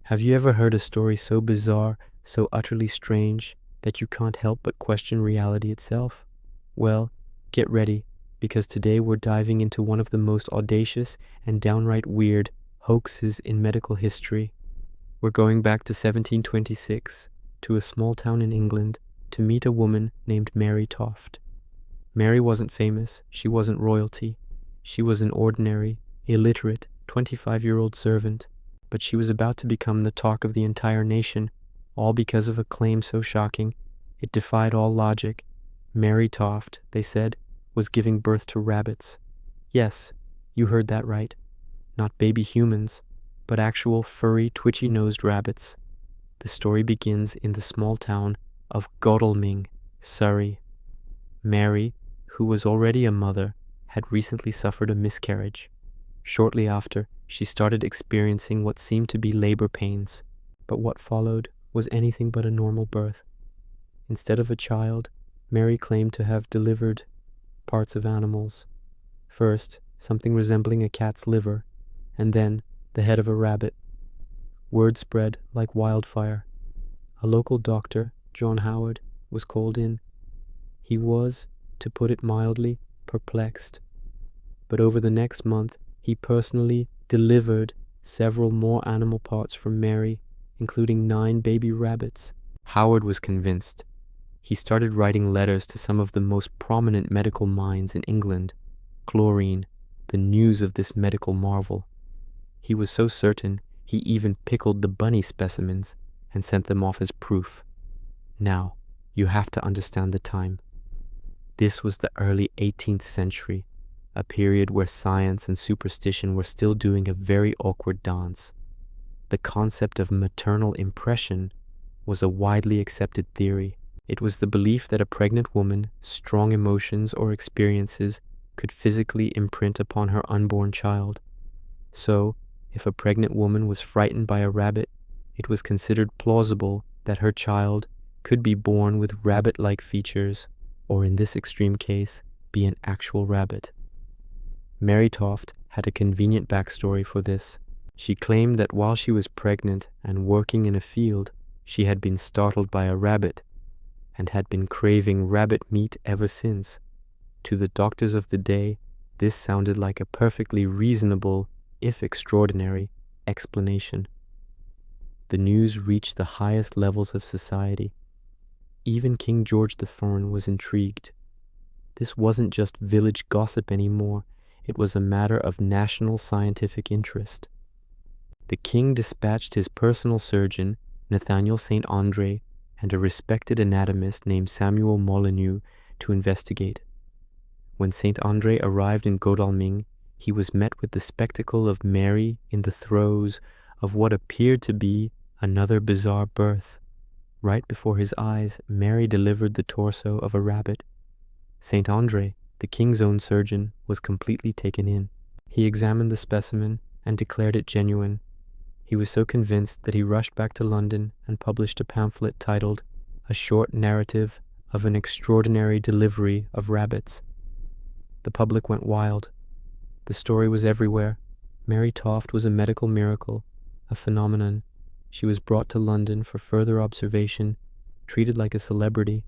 Have you ever heard a story so bizarre, so utterly strange, that you can't help but question reality itself? Well, get ready, because today we're diving into one of the most audacious and downright weird hoaxes in medical history. We're going back to 1726, to a small town in England, to meet a woman named Mary Toft. Mary wasn't famous, she wasn't royalty. She was an ordinary, illiterate, 25-year-old servant, but she was about to become the talk of the entire nation, all because of a claim so shocking it defied all logic. Mary Toft, they said, was giving birth to rabbits. Yes, you heard that right. Not baby humans, but actual furry, twitchy-nosed rabbits. The story begins in the small town of Godalming, Surrey. Mary, who was already a mother, had recently suffered a miscarriage. Shortly after, she started experiencing what seemed to be labor pains, but what followed was anything but a normal birth. Instead of a child, Mary claimed to have delivered parts of animals. First, something resembling a cat's liver, and then the head of a rabbit. Word spread like wildfire. A local doctor, John Howard, was called in. He was, to put it mildly, perplexed. But over the next month, he personally delivered several more animal parts from Mary, including 9 baby rabbits. Howard was convinced. He started writing letters to some of the most prominent medical minds in England. Chlorine, the news of this medical marvel. He was so certain, he even pickled the bunny specimens and sent them off as proof. Now, you have to understand the time. This was the early 18th century, a period where science and superstition were still doing a very awkward dance. The concept of maternal impression was a widely accepted theory. It was the belief that a pregnant woman, strong emotions or experiences could physically imprint upon her unborn child. So, if a pregnant woman was frightened by a rabbit, it was considered plausible that her child could be born with rabbit-like features, or in this extreme case, be an actual rabbit. Mary Toft had a convenient backstory for this. She claimed that while she was pregnant and working in a field, she had been startled by a rabbit and had been craving rabbit meat ever since. To the doctors of the day, this sounded like a perfectly reasonable, if extraordinary, explanation. The news reached the highest levels of society. Even King George IV was intrigued. This wasn't just village gossip anymore, it was a matter of national scientific interest. The king dispatched his personal surgeon, Nathaniel St. Andre, and a respected anatomist named Samuel Molyneux to investigate. When St. Andre arrived in Godalming, he was met with the spectacle of Mary in the throes of what appeared to be another bizarre birth. Right before his eyes, Mary delivered the torso of a rabbit. St. Andre, the king's own surgeon, was completely taken in. He examined the specimen and declared it genuine. He was so convinced that he rushed back to London and published a pamphlet titled A Short Narrative of an Extraordinary Delivery of Rabbits. The public went wild. The story was everywhere. Mary Toft was a medical miracle, a phenomenon. She was brought to London for further observation, treated like a celebrity.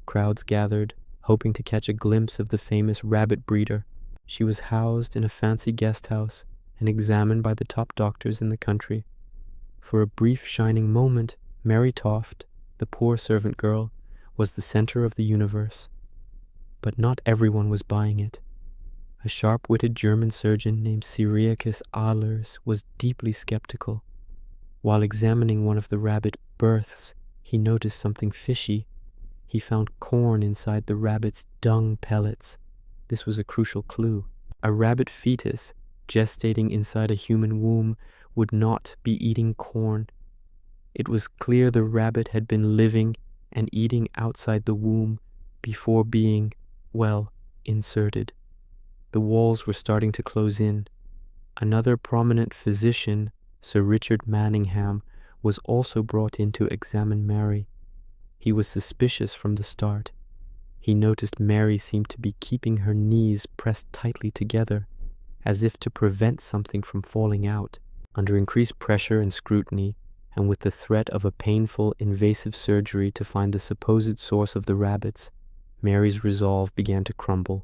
Crowds gathered, hoping to catch a glimpse of the famous rabbit breeder. She was housed in a fancy guest house and examined by the top doctors in the country. For a brief shining moment, Mary Toft, the poor servant girl, was the center of the universe. But not everyone was buying it. A sharp-witted German surgeon named Cyriacus Ahlers was deeply skeptical. While examining one of the rabbit births, he noticed something fishy. He found corn inside the rabbit's dung pellets. This was a crucial clue. A rabbit fetus, gestating inside a human womb, would not be eating corn. It was clear the rabbit had been living and eating outside the womb before being, well, inserted. The walls were starting to close in. Another prominent physician, Sir Richard Manningham, was also brought in to examine Mary. He was suspicious from the start. He noticed Mary seemed to be keeping her knees pressed tightly together, as if to prevent something from falling out. Under increased pressure and scrutiny, and with the threat of a painful, invasive surgery to find the supposed source of the rabbits, Mary's resolve began to crumble.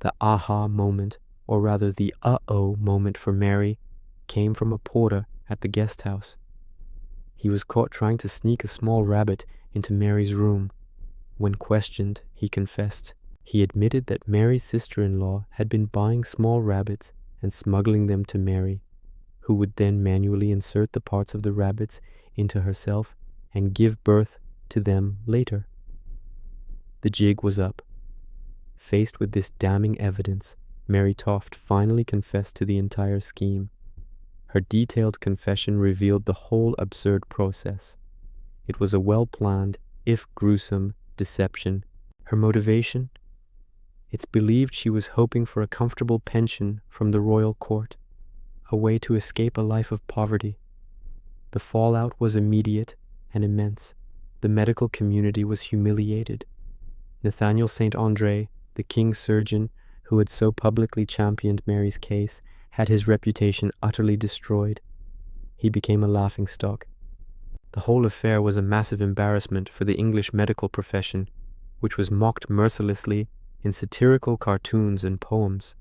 The aha moment, or rather the uh-oh moment for Mary, came from a porter at the guest house. He was caught trying to sneak a small rabbit into Mary's room. When questioned, he confessed. He admitted that Mary's sister-in-law had been buying small rabbits and smuggling them to Mary, who would then manually insert the parts of the rabbits into herself and give birth to them later. The jig was up. Faced with this damning evidence, Mary Toft finally confessed to the entire scheme. Her detailed confession revealed the whole absurd process. It was a well-planned, if gruesome, deception. Her motivation? It's believed she was hoping for a comfortable pension from the royal court, a way to escape a life of poverty. The fallout was immediate and immense. The medical community was humiliated. Nathaniel St. Andre, the king's surgeon who had so publicly championed Mary's case, had his reputation utterly destroyed. He became a laughingstock. The whole affair was a massive embarrassment for the English medical profession, which was mocked mercilessly in satirical cartoons and poems.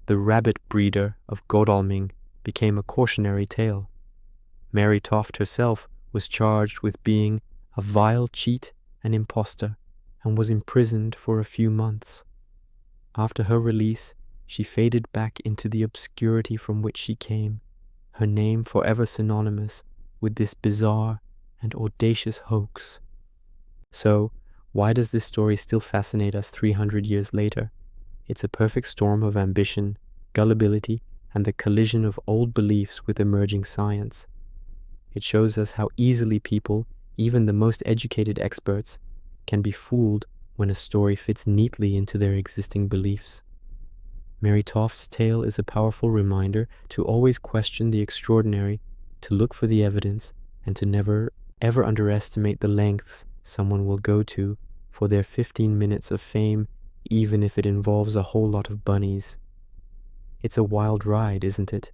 The rabbit breeder of Godalming became a cautionary tale. Mary Toft herself was charged with being a vile cheat and impostor, and was imprisoned for a few months. After her release, she faded back into the obscurity from which she came, her name forever synonymous with this bizarre and audacious hoax. So, why does this story still fascinate us 300 years later? It's a perfect storm of ambition, gullibility, and the collision of old beliefs with emerging science. It shows us how easily people, even the most educated experts, can be fooled when a story fits neatly into their existing beliefs. Mary Toft's tale is a powerful reminder to always question the extraordinary, to look for the evidence, and to never, ever underestimate the lengths someone will go to for their 15 minutes of fame, even if it involves a whole lot of bunnies. It's a wild ride, isn't it?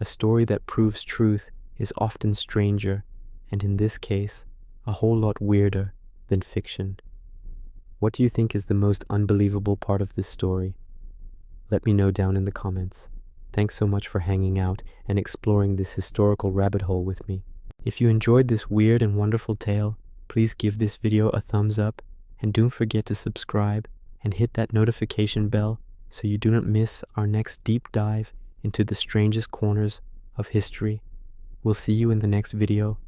A story that proves truth is often stranger, and in this case, a whole lot weirder than fiction. What do you think is the most unbelievable part of this story? Let me know down in the comments. Thanks so much for hanging out and exploring this historical rabbit hole with me. If you enjoyed this weird and wonderful tale, please give this video a thumbs up, and don't forget to subscribe and hit that notification bell so you do not miss our next deep dive into the strangest corners of history. We'll see you in the next video.